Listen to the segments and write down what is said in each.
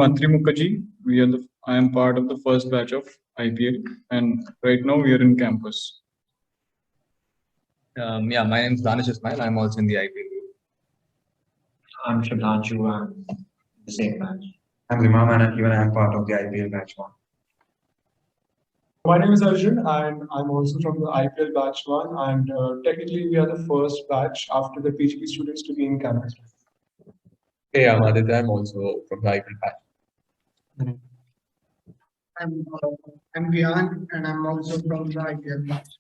Atri Mukherjee. I am part of the first batch of IPL, and right now we are in campus. Yeah, my name is Danish Ismail. I'm also in the IPL group. I'm Shubhanshu. I'm the same batch. I'm Rimam, and even I'm part of the IPL batch one. My name is Arjun, and I'm also from the IPL batch one. And technically, we are the first batch after the PGP students to be in campus. Hey, I'm Aditya. I'm also from the IPL batch. I'm Gyan, and I'm also from the IPL batch.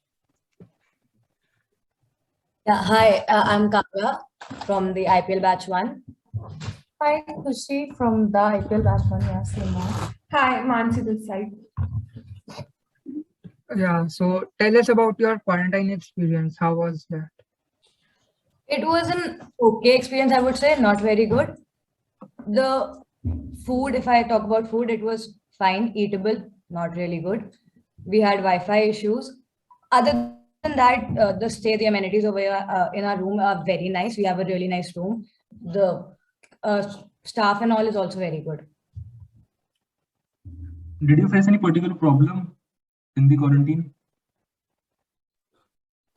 Yeah, hi, I'm Kavya from the IPL batch one. Hi, Khushi from the IPL batch one. Yeah, same one. Hi, Mansi this side. Yeah, so tell us about your quarantine experience. How was that? It was an okay experience, I would say, not very good. The food, if I talk about food, it was fine, eatable, not really good. We had Wi-Fi issues. Other than that, the amenities over here in our room are very nice. We have a really nice room. The staff and all is also very good. Did you face any particular problem in the quarantine?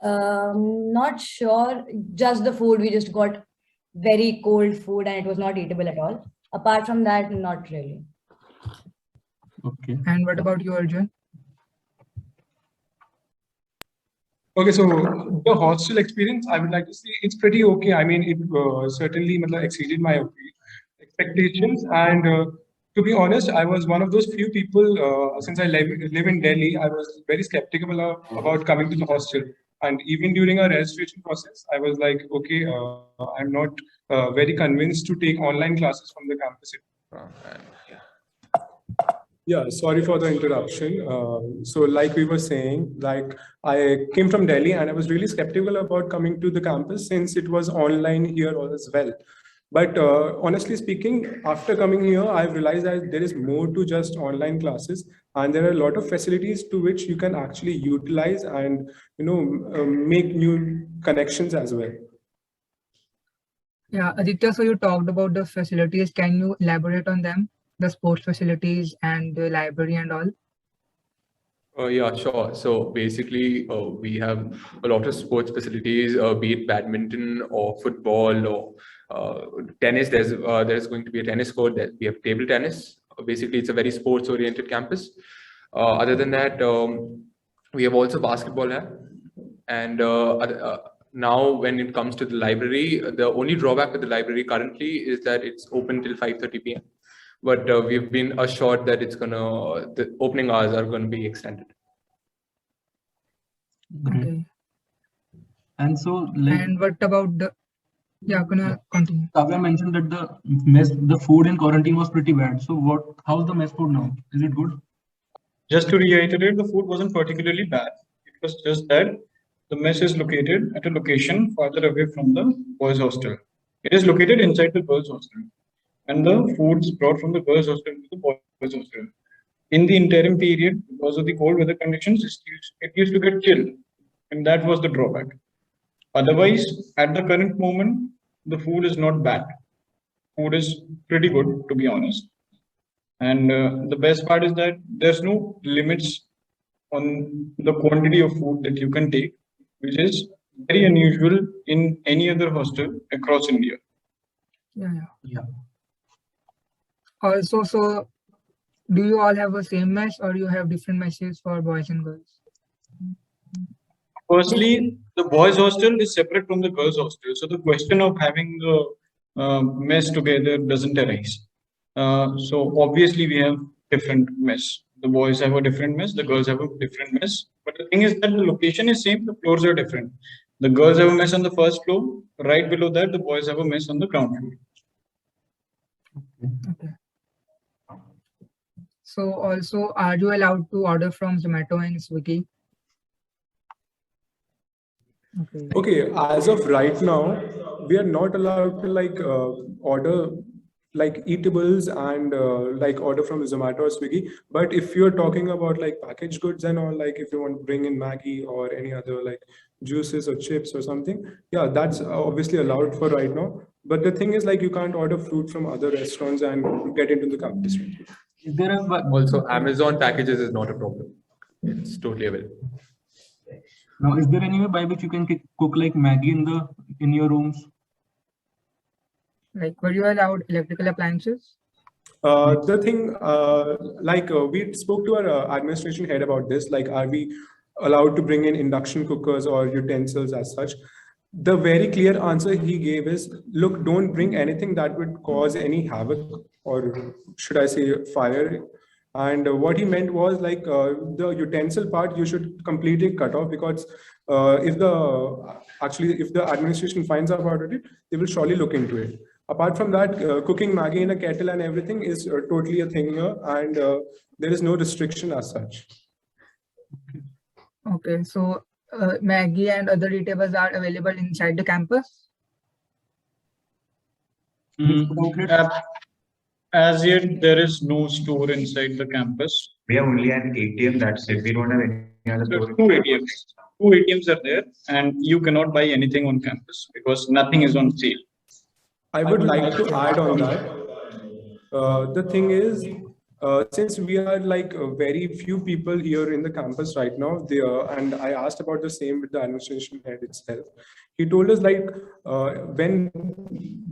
Not sure. Just the food. We just got very cold food and it was not eatable at all. Apart from that, not really. Okay. And what about you, Arjun? Okay, so the hostel experience, I would like to say it's pretty okay. I mean, it certainly exceeded my expectations. And to be honest, I was one of those few people, since I live in Delhi, I was very skeptical about coming to the hostel. And even during our registration process, I was like, okay, I'm not very convinced to take online classes from the campus. Yeah, sorry for the interruption. So like we were saying, like I came from Delhi and I was really skeptical about coming to the campus since it was online here as well. But honestly speaking, after coming here, I've realized that there is more to just online classes and there are a lot of facilities to which you can actually utilize and, make new connections as well. Yeah, Aditya, so you talked about the facilities. Can you elaborate on them? The sports facilities and the library and all? Yeah, sure. So basically, we have a lot of sports facilities, be it badminton or football or tennis. There's going to be a tennis court. We have table tennis. Basically, it's a very sports-oriented campus. Other than that, we have also basketball here. And now, when it comes to the library, the only drawback with the library currently is that it's open till 5:30 p.m. But we've been assured that the opening hours are going to be extended. Great. Okay. And so, And what about the? Yeah, gonna continue. Kavya mentioned that the food in quarantine was pretty bad. So how's the mess food now? Is it good? Just to reiterate, the food wasn't particularly bad. It was just that the mess is located at a location farther away from the boys' hostel. It is located inside the girls' hostel. And the foods brought from the girls' hostel to the boys' hostel. In the interim period, because of the cold weather conditions, it used to get chilled, and that was the drawback. Otherwise, at the current moment, the food is not bad. Food is pretty good, to be honest. And the best part is that there's no limits on the quantity of food that you can take, which is very unusual in any other hostel across India. Yeah. Also, so do you all have the same mess or you have different messes for boys and girls? Firstly, the boys' hostel is separate from the girls' hostel. So the question of having the mess together doesn't arise. So obviously we have different mess. The boys have a different mess, the girls have a different mess. But the thing is that the location is same, the floors are different. The girls have a mess on the first floor. Right below that, the boys have a mess on the ground floor. Okay. So also, are you allowed to order from Zomato and Swiggy? Okay, as of right now, we are not allowed to order eatables and order from Zomato or Swiggy. But if you're talking about packaged goods and all, if you want to bring in Maggi or any other juices or chips or something, yeah, that's obviously allowed for right now. But the thing is, like, you can't order food from other restaurants and get into the campus. Is there a Also, Amazon packages is not a problem. It's totally available. now? Is there any way by which you can cook like Maggie in your rooms? Like, were you allowed electrical appliances? The thing, we spoke to our administration head about this, like, are we allowed to bring in induction cookers or utensils as such? The very clear answer he gave is, look, don't bring anything that would cause any havoc, or should I say fire. And what he meant was, like, the utensil part, you should completely cut off, because if the administration finds out about it, they will surely look into it. Apart from that, cooking Maggi in a kettle and everything is totally a thing here, and there is no restriction as such. Okay, so Maggie and other eatables are available inside the campus? As yet, there is no store inside the campus. We have only an ATM, that's it. We don't have any other There are store. two ATMs. Two ATMs are there, and you cannot buy anything on campus because nothing is on sale. I would like to add on that. The thing is, since we are like very few people here in the campus right now, and I asked about the same with the administration head itself. He told us, like, when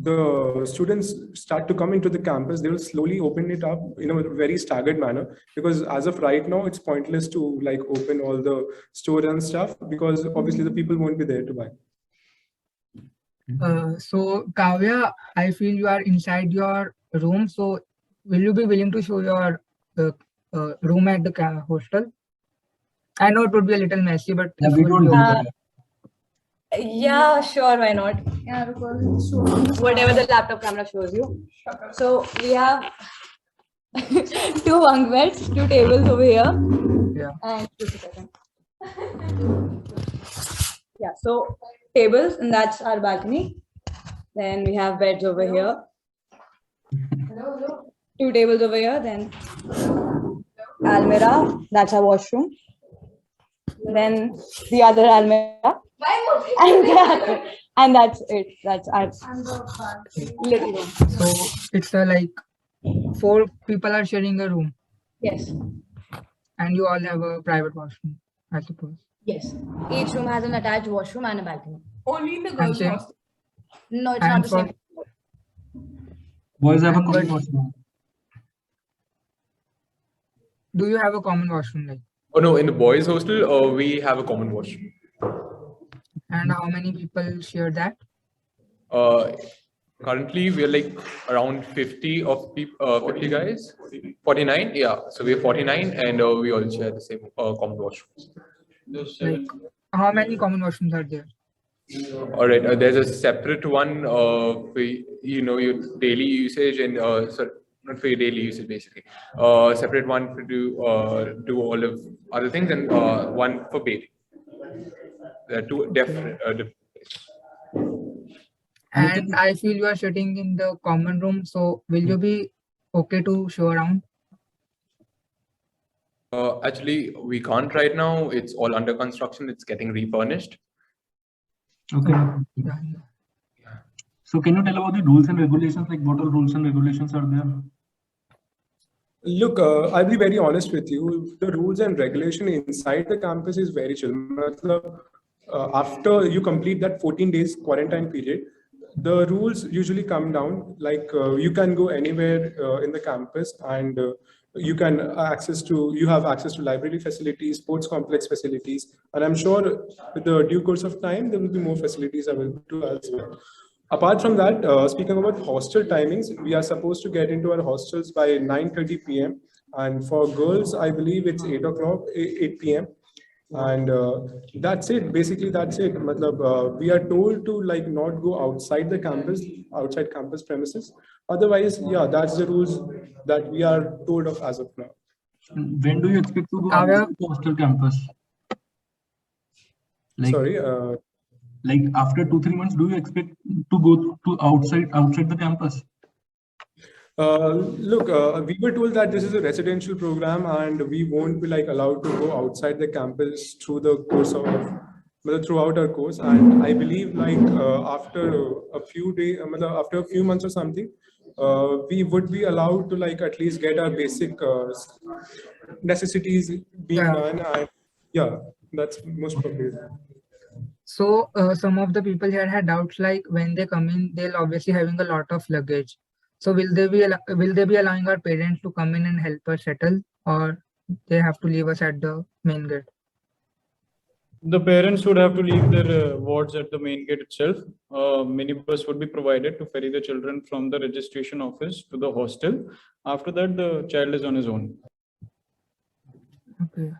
the students start to come into the campus, they will slowly open it up in a very staggered manner, because as of right now, it's pointless to like open all the store and stuff, because obviously the people won't be there to buy. So Kavya, I feel you are inside your room. So will you be willing to show your room at the hostel? I know it would be a little messy, but Yeah, it we would don't be do okay. that. Yeah, sure, why not? Yeah, because Whatever the laptop camera shows you. So we have two bunk beds, two tables over here. Yeah. And just a second. Yeah, so tables, and that's our balcony. Then we have beds over here. Two tables over here, then almirah, that's our washroom. Then the other almirah. And that's it. That's our little room. So it's like 4 people are sharing a room, Yes. and you all have a private washroom, I suppose. Yes. Each room has an attached washroom and a balcony. only in the And girls' same- hostel. No, it's And not the for- same. Boys have a And common but- washroom. Do you have a common washroom, like? Oh no, in the boys' hostel, we have a common washroom. And how many people share that? Currently, we are like around 50 of people, 50 guys, 49. Yeah, so we are 49, and we all share the same common washrooms. Like, how many common washrooms are there? All right, there's a separate one for your daily usage, and sorry, not for your daily usage basically. Separate one for do all of other things, and one for bathing. There are two different. And I feel you are sitting in the common room, so will you be okay to show around? Actually, we can't right now. It's all under construction. It's getting refurnished. Okay. Yeah. So can you tell about the rules and regulations? Like what all rules and regulations are there? Look, I'll be very honest with you. The rules and regulation inside the campus is very chill. Matlab, after you complete that 14 days quarantine period, the rules usually come down. Like you can go anywhere in the campus, and you have access to library facilities, sports complex facilities, and I'm sure with the due course of time there will be more facilities available to us. Apart from that, speaking about hostel timings, we are supposed to get into our hostels by 9:30 p.m. and for girls, I believe it's 8 p.m. And that's it. Basically, that's it. Matlab, we are told to like not go outside the campus, outside campus premises. Otherwise, yeah, that's the rules that we are told of as of now. When do you expect to go Kavya? outside the hostel campus? Like, Sorry. like after 2-3 months, do you expect to go to outside the campus? Look, we were told that this is a residential program and we won't be like allowed to go outside the campus through the course of throughout our course. And I believe like after a few days, after a few months or something, we would be allowed to like at least get our basic necessities being Yeah. done. And yeah, that's most probably that. So some of the people here had doubts like when they come in, they'll obviously having a lot of luggage. So will they be allowing our parents to come in and help us settle, or they have to leave us at the main gate? The parents would have to leave their wards at the main gate itself. Minibus would be provided to ferry the children from the registration office to the hostel. After that, the child is on his own. Okay.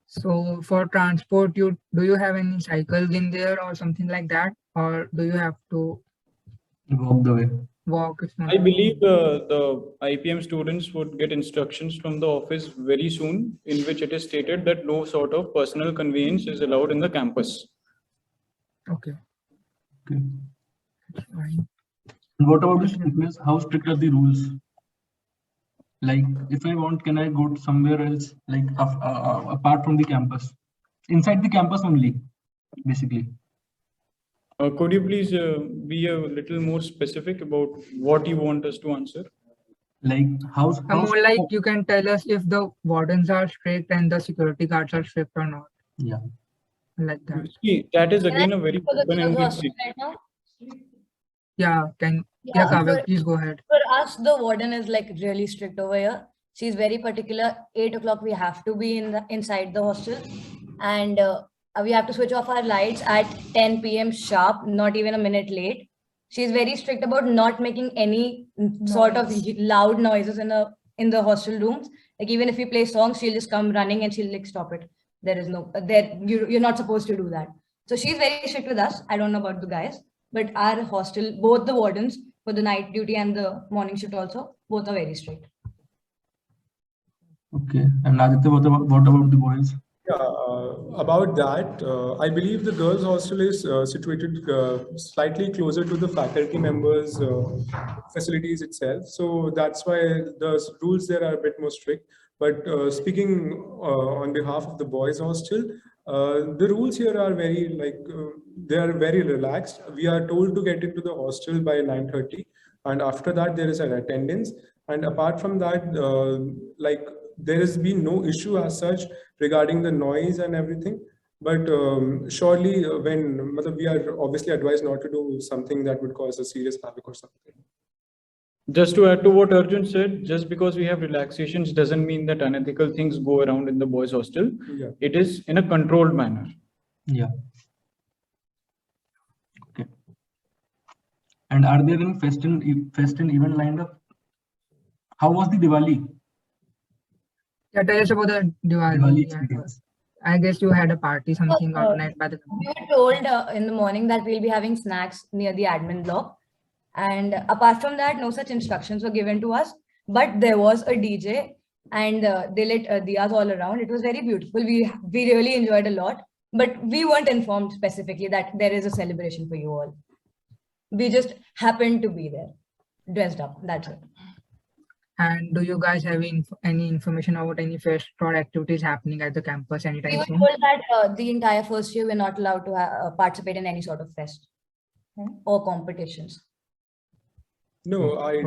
So for transport, do you have any cycles in there or something like that, or do you have to Walk the way. walk? It's not I believe the IPM students would get instructions from the office very soon, in which it is stated that no sort of personal conveyance is allowed in the campus. okay. Okay. Fine. And what about the strictness? How strict are the rules? Like, if I want, can I go to somewhere else, like apart from the campus, inside the campus only, basically? Could you please be a little more specific about what you want us to answer? Like, how More like you can tell us if the wardens are strict and the security guards are strict or not. Yeah. Like that. See, that is Can I again a very for the open-ended girls' thing. hostel right now? Yeah. Yeah, Yeah, Kavya, please go ahead. For us, the warden is like really strict over here. She's very particular. 8 o'clock, we have to be inside the hostel, and we have to switch off our lights at 10 p.m. sharp, not even a minute late. She's very strict about not making any sort of loud noises in the hostel rooms. Like even if we play songs, she'll just come running and she'll like stop it. There is no you're not supposed to do that. So she's very strict with us. I don't know about the guys, but our hostel, both the wardens for the night duty and the morning shift also, both are very strict. Okay. And Aditya, what about the boys? Yeah, about that, I believe the girls' hostel is situated slightly closer to the faculty members' facilities itself. So that's why the rules there are a bit more strict. But speaking on behalf of the boys' hostel, the rules here are very they are very relaxed. We are told to get into the hostel by 9:30, and after that there is an attendance. And apart from that, there has been no issue as such regarding the noise and everything. But surely when we are obviously advised not to do something that would cause a serious havoc or something. Just to add to what Arjun said, just because we have relaxations doesn't mean that unethical things go around in the boys' hostel. Yeah. It is in a controlled manner. Yeah. Okay. And are there any fest and event lined up? How was the Diwali? Yeah, tell us about the Diwali Diwali. experience. I guess you had a party, something organized by the We were told in the morning that we'll be having snacks near the admin block. And apart from that, no such instructions were given to us. But there was a DJ and they lit diyas all around. It was very beautiful. We really enjoyed a lot. But we weren't informed specifically that there is a celebration for you all. We just happened to be there, dressed up. That's it. And do you guys have any information about any fest or activities happening at the campus We anytime were soon? told that the entire first year we're not allowed to participate in any sort of fest or competitions. No, I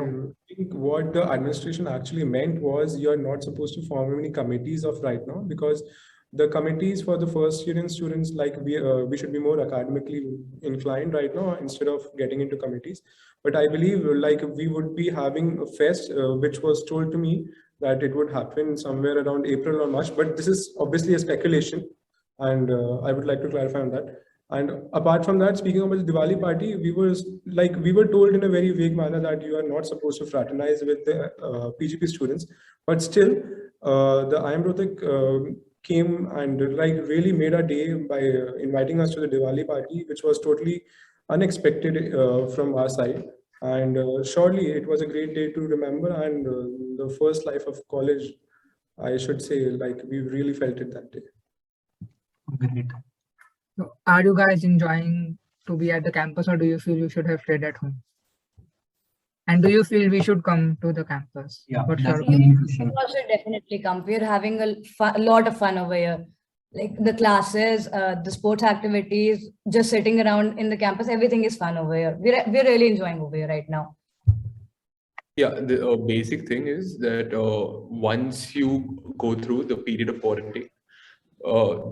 think what the administration actually meant was you're not supposed to form any committees of right now, because the committees for the first year students, we should be more academically inclined right now instead of getting into committees. But I believe we would be having a fest, which was told to me that it would happen somewhere around April or March. But this is obviously a speculation, and I would like to clarify on that. And apart from that, speaking about the Diwali party, we were told in a very vague manner that you are not supposed to fraternize with the PGP students. But still, the IIM Rohtak came and really made our day by inviting us to the Diwali party, which was totally unexpected from our side. And surely it was a great day to remember, and the first life of college, I should say, we really felt it that day. Great. So are you guys enjoying to be at the campus, or do you feel you should have stayed at home? And do you feel we should come to the campus? Yeah, What's that's your the main question. You all should definitely come. We're having a lot of fun over here. Like the classes, the sports activities, just sitting around in the campus, everything is fun over here. We're really enjoying over here right now. Yeah, the basic thing is that once you go through the period of quarantine,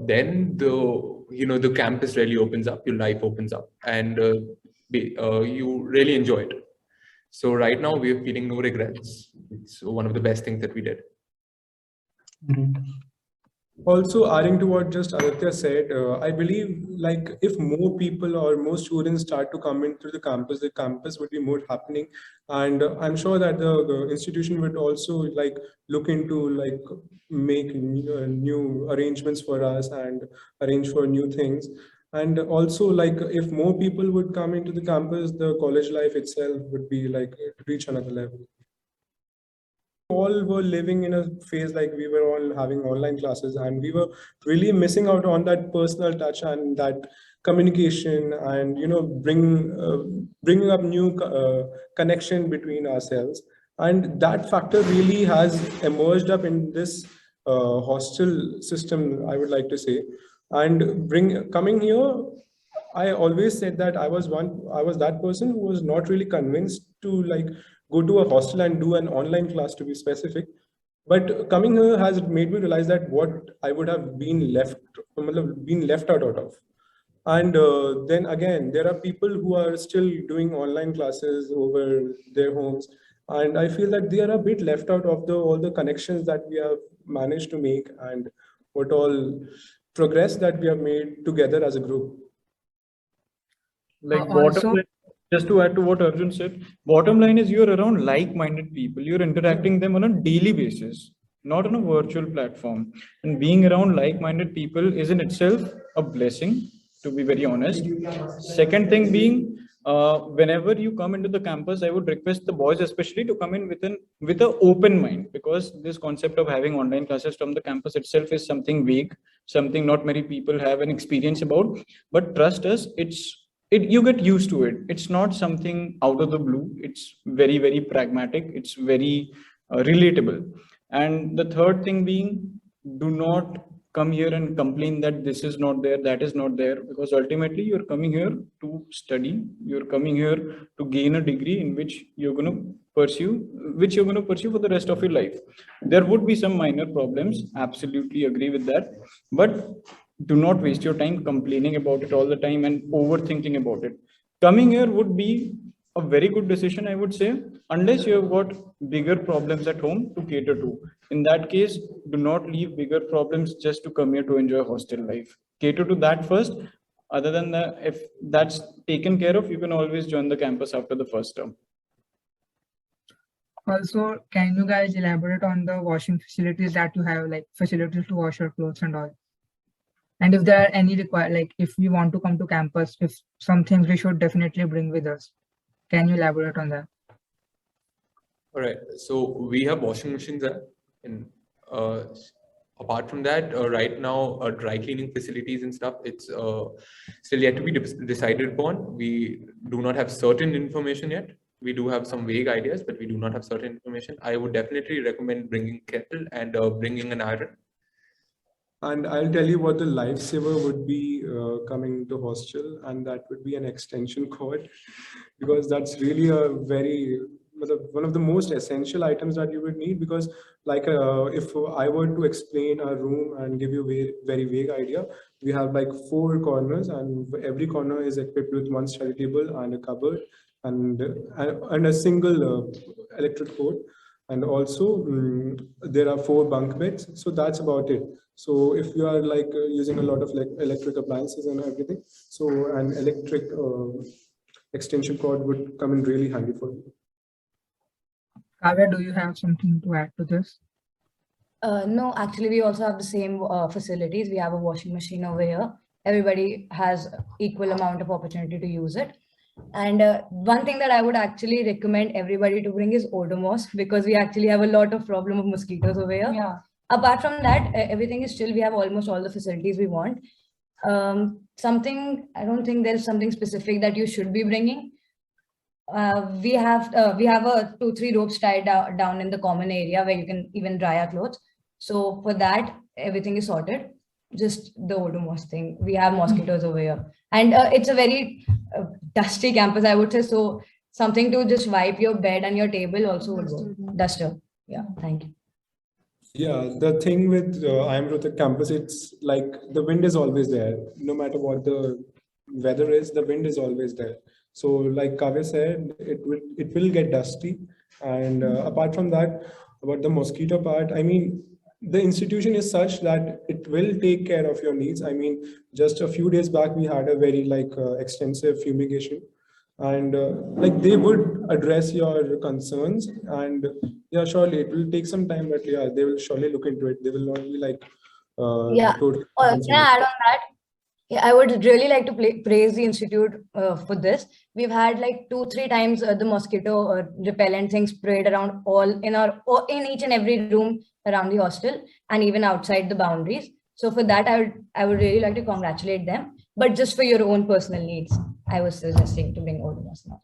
then the campus really opens up, your life opens up, and you really enjoy it. So right now we are feeling no regrets. It's one of the best things that we did. Great. Also, adding to what just Aditya said, I believe like if more people or more students start to come into the campus would be more happening, and I'm sure that the institution would also like look into like make new arrangements for us and arrange for new things. And also like if more people would come into the campus, the college life itself would be like reach another level. All were living in a phase like we were all having online classes, and we were really missing out on that personal touch and that communication, and bringing up new connection between ourselves. And that factor really has emerged up in this hostel system, I would like to say. And coming here, I always said that I was that person who was not really convinced to like go to a hostel and do an online class, to be specific. But coming here has made me realize that what I would have been left out of. And then again, there are people who are still doing online classes over their homes. And I feel that they are a bit left out of all the connections that we have managed to make, and what all progress that we have made together as a group. Like Also, just to add to what Arjun said, bottom line is you're around like-minded people. You're interacting them on a daily basis, not on a virtual platform. And being around like-minded people is in itself a blessing, to be very honest. Second thing being, whenever you come into the campus, I would request the boys especially to come in with an open mind, because this concept of having online classes from the campus itself is something vague, something not many people have an experience about. But trust us, you get used to it. It's not something out of the blue. It's very, very pragmatic. It's very relatable. And the third thing being, do not come here and complain that this is not there, that is not there, because ultimately you're coming here to study. You're coming here to gain a degree in which you're going to pursue for the rest of your life. There would be some minor problems. Absolutely agree with that. But do not waste your time complaining about it all the time and overthinking about it. Coming here would be a very good decision, I would say, unless you have got bigger problems at home to cater to. In that case, do not leave bigger problems just to come here to enjoy hostel life. Cater to that first. Other than that, if that's taken care of, you can always join the campus after the first term. also, can you guys elaborate on the washing facilities that you have, like facilities to wash your clothes and all? And if there are any like if we want to come to campus, if some things we should definitely bring with us, can you elaborate on that? All right. So we have washing machines there. And apart from that, right now, dry cleaning facilities and stuff, it's still yet to be decided upon. We do not have certain information yet. We do have some vague ideas, but we do not have certain information. I would definitely recommend bringing kettle and bringing an iron. And I'll tell you what the lifesaver would be coming to hostel, and that would be an extension cord, because that's really one of the most essential items that you would need. Because like if I were to explain our room and give you a very vague idea, we have like 4 corners, and every corner is equipped with one study table and a cupboard and a single electric cord. And also there are 4 bunk beds. So that's about it. So if you are like using a lot of electric appliances and everything, so an electric extension cord would come in really handy for you. Kavya, do you have something to add to this? No, actually, we also have the same facilities. We have a washing machine over here. Everybody has equal amount of opportunity to use it. And one thing that I would actually recommend everybody to bring is Odomos, because we actually have a lot of problem of mosquitoes over here. Yeah. Apart from that, everything is chill. We have almost all the facilities we want. I don't think there's something specific that you should be bringing. We have 2-3 ropes tied down in the common area where you can even dry our clothes. So for that, everything is sorted. just the Odomos thing. We have mosquitoes over here. And it's a very dusty campus, I would say. So something to just wipe your bed and your table also would work. Duster. Yeah, thank you. Yeah, the thing with IIM Rohtak campus, it's like the wind is always there. No matter what the weather is, the wind is always there. So like Kavya said, it will get dusty. And apart from that, about the mosquito part, I mean, the institution is such that it will take care of your needs. I mean, just a few days back, we had a very extensive fumigation, and like they would address your concerns. And yeah, surely it will take some time, but yeah, they will surely look into it. They will not be like Yeah. totally Can I add on that? Yeah, I would really like to praise the institute for this. We've had like 2-3 times the mosquito repellent thing sprayed around in each and every room around the hostel and even outside the boundaries. So for that, I would really like to congratulate them. But just for your own personal needs, I was suggesting to bring Odomos now.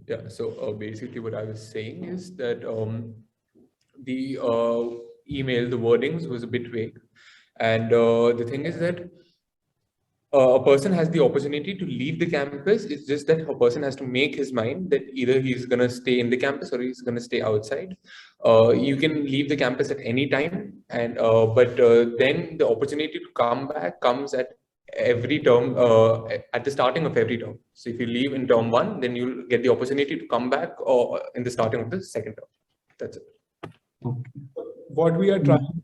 Yeah, so basically what I was saying is that the email, the wordings was a bit vague. And the thing is that a person has the opportunity to leave the campus. It's just that a person has to make his mind that either he's going to stay in the campus or he's going to stay outside. You can leave the campus at any time, and but then the opportunity to come back comes at every term, at the starting of every term. So if you leave in term 1, then you'll get the opportunity to come back or in the starting of the second term. That's it. Okay. what we are trying.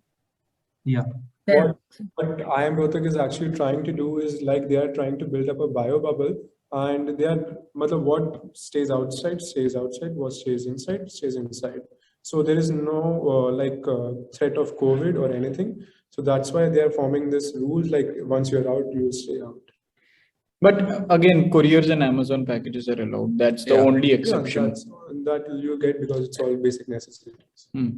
Yeah. What IIM Rohtak is actually trying to do is like they are trying to build up a bio bubble, and they are what stays outside, what stays inside, stays inside. So there is no threat of COVID or anything. So that's why they are forming this rules, like once you're out, you stay out. But again, couriers and Amazon packages are allowed. That's the only exception. That you get because it's all basic necessities. Hmm.